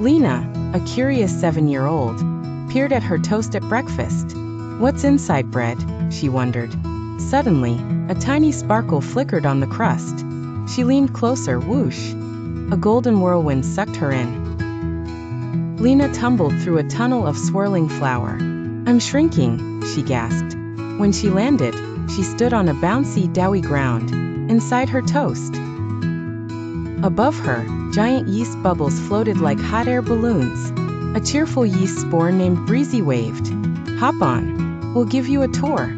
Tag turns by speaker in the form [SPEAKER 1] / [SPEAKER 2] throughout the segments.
[SPEAKER 1] Lena, a curious 7-year-old, peered at her toast at breakfast. "What's inside bread?" she wondered. Suddenly, a tiny sparkle flickered on the crust. She leaned closer, whoosh. A golden whirlwind sucked her in. Lena tumbled through a tunnel of swirling flour. "I'm shrinking," she gasped. When she landed, she stood on a bouncy, doughy ground, inside her toast. Above her, giant yeast bubbles floated like hot air balloons. A cheerful yeast spore named Breezy waved. "Hop on. We'll give you a tour."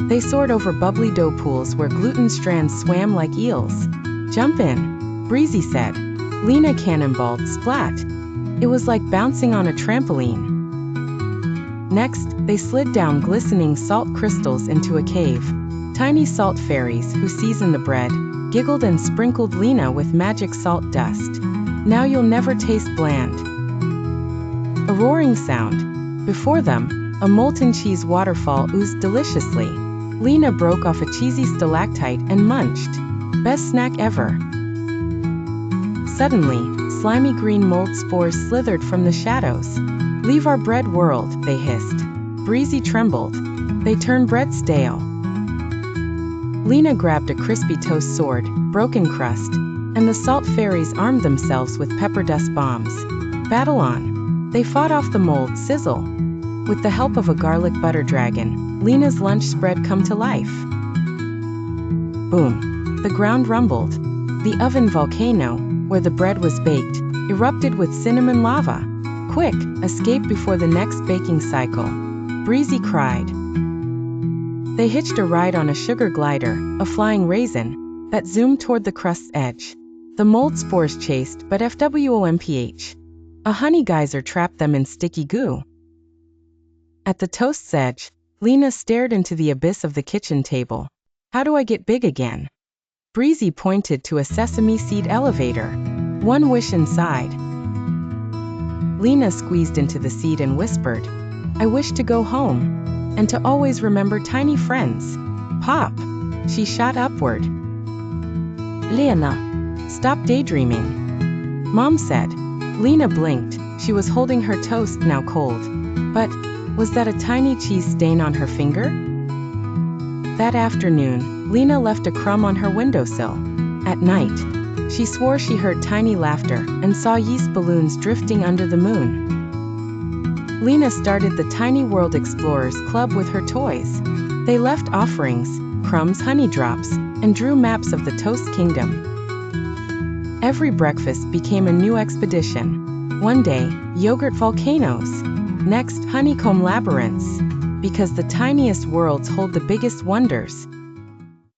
[SPEAKER 1] They soared over bubbly dough pools where gluten strands swam like eels. "Jump in," Breezy said. Lena cannonballed, splat. It was like bouncing on a trampoline. Next, they slid down glistening salt crystals into a cave. Tiny salt fairies who seasoned the bread giggled and sprinkled Lena with magic salt dust. "Now you'll never taste bland." A roaring sound. Before them, a molten cheese waterfall oozed deliciously. Lena broke off a cheesy stalactite and munched. Best snack ever. Suddenly, slimy green mold spores slithered from the shadows. "Leave our bread world," they hissed. Breezy trembled. They turned bread stale. Lena grabbed a crispy toast sword, broken crust, and the salt fairies armed themselves with pepper dust bombs. Battle on. They fought off the mold, sizzle. With the help of a garlic butter dragon, Lena's lunch spread come to life. Boom. The ground rumbled. The oven volcano, where the bread was baked, erupted with cinnamon lava. "Quick, escape before the next baking cycle," Breezy cried. They hitched a ride on a sugar glider, a flying raisin, that zoomed toward the crust's edge. The mold spores chased, but FWOMPH. A honey geyser trapped them in sticky goo. At the toast's edge, Lena stared into the abyss of the kitchen table. "How do I get big again?" Breezy pointed to a sesame seed elevator. "One wish inside." Lena squeezed into the seed and whispered, "I wish to go home. And to always remember tiny friends." Pop! She shot upward. "Lena, stop daydreaming," Mom said. Lena blinked. She was holding her toast, now cold. But, was that a tiny cheese stain on her finger? That afternoon, Lena left a crumb on her windowsill. At night, she swore she heard tiny laughter and saw yeast balloons drifting under the moon. Lena started the Tiny World Explorers Club with her toys. They left offerings, crumbs, honey drops, and drew maps of the Toast Kingdom. Every breakfast became a new expedition. One day, yogurt volcanoes. Next, honeycomb labyrinths. Because the tiniest worlds hold the biggest wonders.